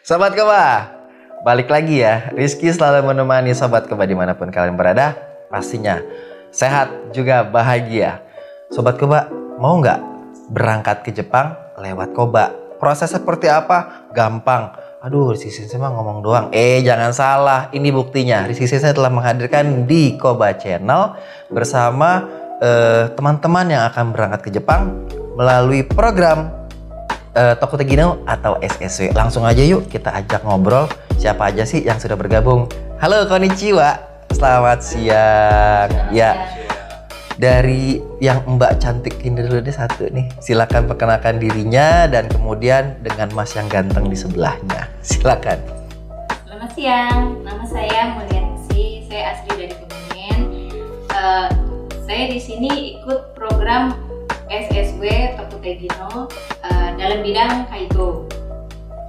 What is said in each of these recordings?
Sobat Keba, balik lagi ya. Rizky selalu menemani Sobat Keba dimanapun kalian berada. Pastinya sehat juga bahagia. Sobat Keba, mau nggak berangkat ke Jepang lewat Koba? Proses seperti apa? Gampang. Aduh, Rizky Sensei mah ngomong doang. Jangan salah, ini buktinya. Rizky Sensei telah menghadirkan di Koba Channel bersama teman-teman yang akan berangkat ke Jepang melalui program Toku Tegino atau SSW. Langsung aja yuk kita ajak ngobrol siapa aja sih yang sudah bergabung. Halo, konnichiwa. Selamat siang. Ya. Dari yang Mbak cantik ini dulu deh satu nih. Silakan perkenalkan dirinya dan kemudian dengan Mas yang ganteng di sebelahnya. Silakan. Selamat siang. Nama saya Mulyasi. Saya asli dari Kebumen. Saya di sini ikut program SSW Toku Tegino dalam bidang Kaigo.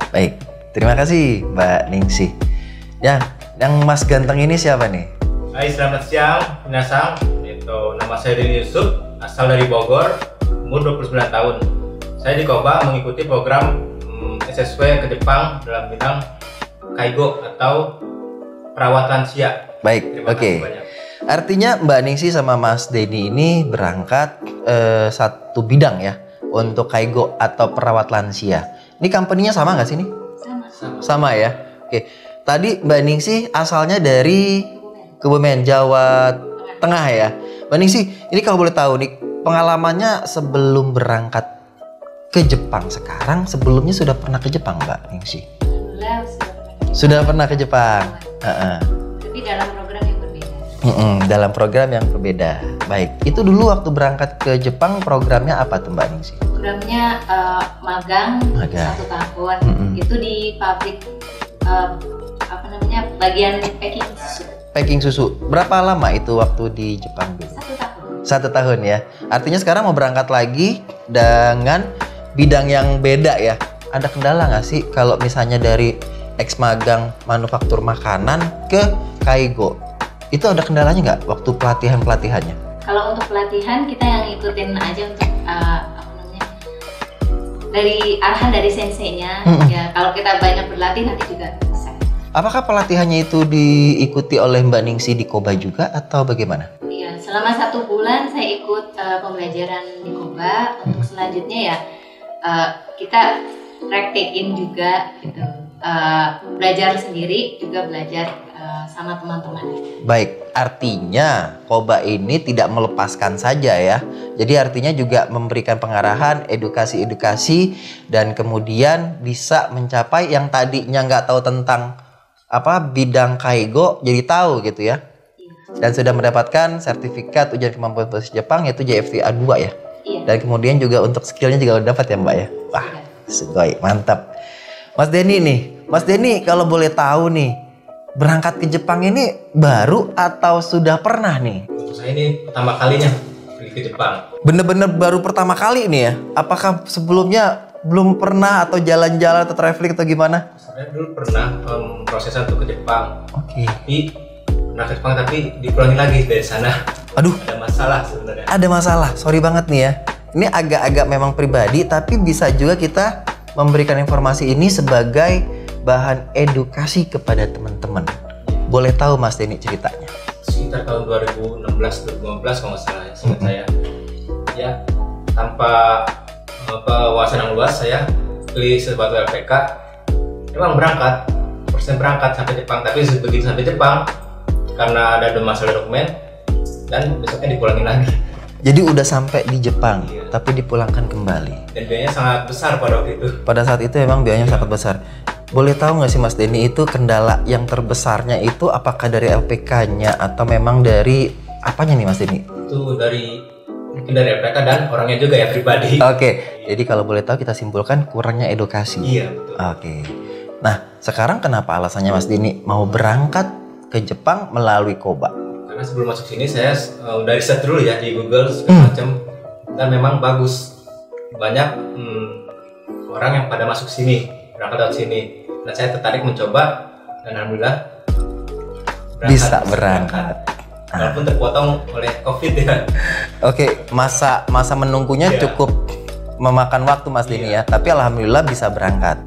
Baik, terima kasih Mbak Ningsih. Ya, yang Mas ganteng ini siapa nih? Hai, selamat siang, minasang. Nama saya Deni Yusuf, asal dari Bogor, umur 29 tahun. Saya di Koba mengikuti program SSW ke Jepang dalam bidang Kaigo atau perawat lansia. Baik, oke. Artinya Mbak Ningsih sama Mas Deni ini berangkat satu bidang ya untuk Kaigo atau perawat lansia. Ini company-nya sama nggak sih nih? Sama ya. Oke. Tadi Mbak Ningsih asalnya dari Kebumen, Jawa Tengah ya. Mbak Ningsih, ini kalau boleh tahu nih pengalamannya sebelum berangkat ke Jepang sekarang, sebelumnya sudah pernah ke Jepang Mbak Ningsih? Sudah pernah ke Jepang. Tapi dalam program yang berbeda. Dalam program yang berbeda. Baik, itu dulu waktu berangkat ke Jepang programnya apa tuh Mbak Ningsih? Programnya magang 1 tahun. Itu di pabrik bagian packing susu. Packing susu. Berapa lama itu waktu di Jepang dulu? 1 tahun. 1 tahun ya. Artinya sekarang mau berangkat lagi dengan bidang yang beda ya. Ada kendala nggak sih kalau misalnya dari ex magang manufaktur makanan ke Kaigo? Itu ada kendalanya nggak waktu pelatihannya? Kalau untuk pelatihan kita yang ikutin aja untuk dari arahan dari senseinya. Ya kalau kita banyak berlatih nanti juga bisa. Apakah pelatihannya itu diikuti oleh Mbak Ningsih di Koba juga atau bagaimana? Iya, selama 1 bulan saya ikut pembelajaran di Koba. Untuk selanjutnya ya kita praktekin juga gitu. Belajar sendiri juga belajar sama teman-teman. Baik, artinya Koba ini tidak melepaskan saja ya. Jadi artinya juga memberikan pengarahan, edukasi dan kemudian bisa mencapai yang tadinya nggak tahu tentang bidang Kaigo jadi tahu gitu ya. Dan sudah mendapatkan sertifikat ujian kemampuan bahasa Jepang yaitu JFT A2 ya. Iya. Dan kemudian juga untuk skillnya juga udah dapat ya Mbak ya. Wah, sugoi, mantap. Mas Deni nih, Mas Deni kalau boleh tahu nih, berangkat ke Jepang ini baru atau sudah pernah nih? Saya ini pertama kalinya pergi ke Jepang. Bener-bener baru pertama kali nih ya? Apakah sebelumnya belum pernah atau jalan-jalan atau traveling atau gimana? Saya dulu pernah proses untuk ke Jepang. Oke. Tapi pernah ke Jepang tapi dipulangin lagi dari sana. Aduh. Ada masalah sebenarnya. Ada masalah, sorry banget nih ya. Ini agak-agak memang pribadi tapi bisa juga kita memberikan informasi ini sebagai bahan edukasi kepada teman-teman. Boleh tahu Mas Deni ceritanya? Sekitar tahun 2016-2015 kalau nggak salah ya, seingat saya. Ya, tanpa wawasan yang luas saya beli sesuatu LPK. Memang persen berangkat sampai Jepang. Tapi begitu sampai Jepang, karena ada masalah dokumen dan besoknya dipulangin lagi. Jadi udah sampai di Jepang, tapi dipulangkan kembali. Dan biayanya sangat besar pada waktu itu. Pada saat itu emang biayanya sangat besar. Boleh tahu nggak sih Mas Deni itu kendala yang terbesarnya itu apakah dari LPK-nya atau memang dari apanya nih Mas Deni? Itu mungkin dari LPK dan orangnya juga ya pribadi. Oke. Jadi kalau boleh tahu kita simpulkan kurangnya edukasi. Iya betul. Oke. Nah sekarang kenapa alasannya Mas Deni mau berangkat ke Jepang melalui Koba? Karena sebelum masuk sini saya udah riset dulu ya di Google segala macam dan memang bagus. Banyak orang yang pada masuk sini, berangkat dari sini. Dan saya tertarik mencoba dan alhamdulillah bisa berangkat. Walaupun terpotong oleh COVID ya. Oke, masa menunggunya cukup memakan waktu Mas Deni ya, tapi alhamdulillah bisa berangkat.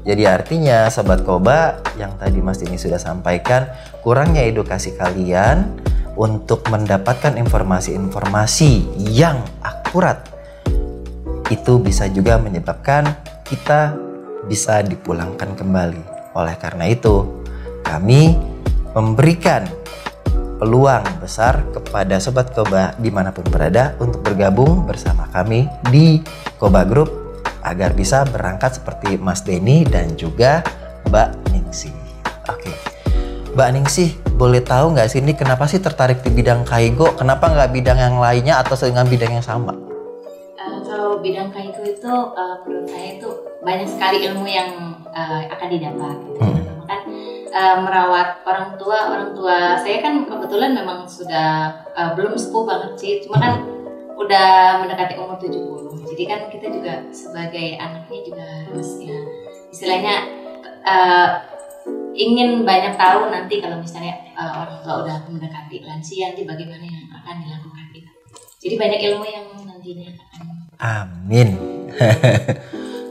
Jadi artinya Sobat Koba yang tadi Mas Denny sudah sampaikan, kurangnya edukasi kalian untuk mendapatkan informasi-informasi yang akurat itu bisa juga menyebabkan kita bisa dipulangkan kembali. Oleh karena itu, kami memberikan peluang besar kepada Sobat Koba dimanapun berada untuk bergabung bersama kami di Koba Group agar bisa berangkat seperti Mas Denny dan juga Mbak Ningsih. Oke, Mbak Ningsih, boleh tahu nggak sih ini kenapa sih tertarik di bidang Kaigo? Kenapa nggak bidang yang lainnya atau dengan bidang yang sama? Kalau bidang Kaigo itu menurut saya itu banyak sekali ilmu yang akan didapat. Gitu. Pertama kan merawat orang tua saya kan kebetulan memang sudah belum sepuh banget sih, cuma kan udah mendekati umur 70. Jadi kan kita juga sebagai anaknya juga harus ya istilahnya ingin banyak tahu nanti kalau misalnya orang tua udah mendekati lansia nanti bagaimana yang akan dilakukan gitu. Jadi banyak ilmu yang nantinya akan. Amin.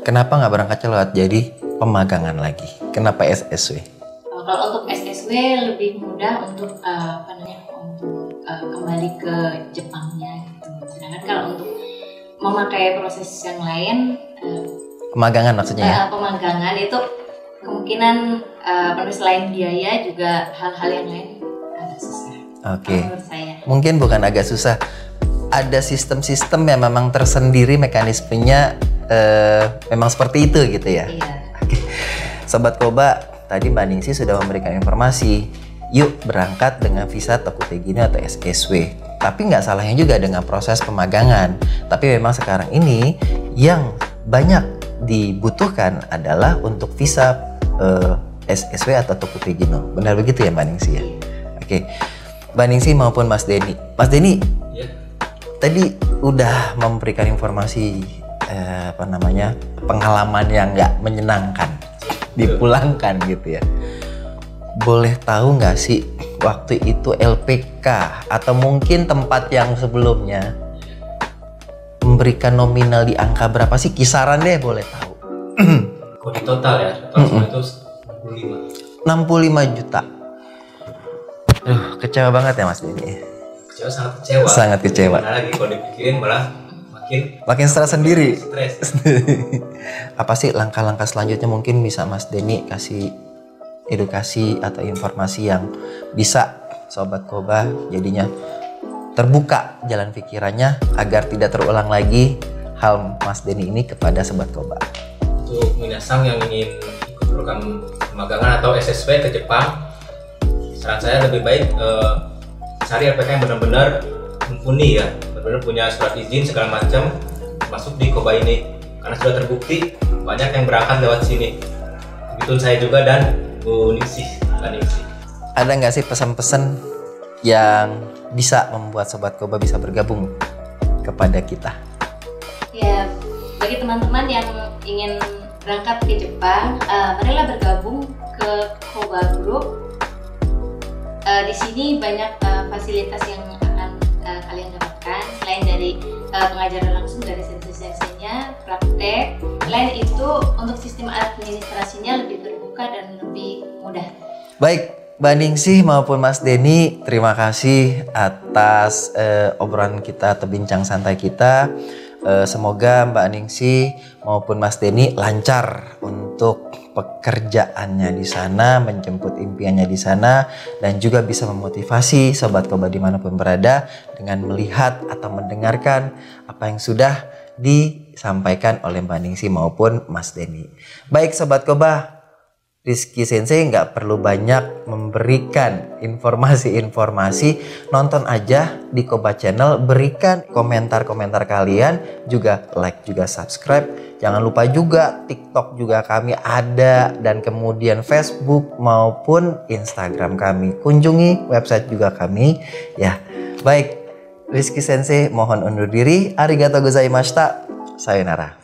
Kenapa nggak berangkat lewat jadi pemagangan lagi? Kenapa SSW? Kalau untuk SSW lebih mudah untuk kembali ke Jepangnya gitu. Sedangkan kalau untuk memakai proses yang lain, pemagangan maksudnya ya? Pemagangan itu kemungkinan selain biaya juga hal-hal yang lain agak susah. Oke. Menurut saya. Mungkin bukan agak susah. Ada sistem-sistem yang memang tersendiri mekanismenya memang seperti itu gitu ya. Iya. Oke. Sobat Koba, tadi Mbak Ningsih sudah memberikan informasi. Yuk berangkat dengan visa Tokutegino atau SSW. Tapi nggak salahnya juga dengan proses pemagangan. Tapi memang sekarang ini yang banyak dibutuhkan adalah untuk visa SSW atau Tokutegino. Benar begitu ya Mbak Ningsih ya? Oke. Mbak Ningsih maupun Mas Denny. Mas Denny, Ya. tadi udah memberikan informasi pengalaman yang nggak menyenangkan, dipulangkan gitu ya. Boleh tahu nggak sih waktu itu LPK atau mungkin tempat yang sebelumnya memberikan nominal di angka berapa sih? Kisaran deh boleh tahu. Kalau di total ya, total itu 65 juta. Kecewa banget ya Mas Denny. Sangat kecewa. Sangat kecewa. Gimana lagi kalau dipikirin malah makin stres sendiri. Stres. Apa sih langkah-langkah selanjutnya mungkin bisa Mas Denny kasih edukasi atau informasi yang bisa Sobat Koba jadinya terbuka jalan pikirannya agar tidak terulang lagi hal Mas Denny ini kepada Sobat Koba. Untuk minasang yang ingin ikut program pemagangan atau SSW ke Jepang, saran saya lebih baik cari LPK yang benar-benar mumpuni ya, benar-benar punya surat izin segala macam masuk di Koba ini, karena sudah terbukti banyak yang berangkat lewat sini. Begitu saya juga dan Bu Ningsih. Ada nggak sih pesan-pesan yang bisa membuat Sobat Koba bisa bergabung kepada kita? Ya, bagi teman-teman yang ingin berangkat ke Jepang, marilah bergabung ke Koba Group. Di sini banyak fasilitas yang akan kalian dapatkan selain dari pengajaran langsung dari sensei-senseinya, praktek. Selain itu, untuk sistem administrasinya lebih terbuka dan lebih mudah. Baik, Mbak Ningsih maupun Mas Denny, terima kasih atas obrolan kita atau bincang santai kita. Semoga Mbak Ningsih maupun Mas Denny lancar untuk pekerjaannya di sana, menjemput impiannya di sana, dan juga bisa memotivasi Sobat Koba dimanapun berada dengan melihat atau mendengarkan apa yang sudah disampaikan oleh Mbak Ningsih maupun Mas Denny. Baik Sobat Koba, Rizky Sensei nggak perlu banyak memberikan informasi-informasi, nonton aja di Koba Channel, berikan komentar-komentar kalian, juga like, juga subscribe. Jangan lupa juga TikTok juga kami ada, dan kemudian Facebook maupun Instagram kami. Kunjungi website juga kami ya. Baik, Rizky Sensei mohon undur diri. Arigatou gozaimashita. Sayonara.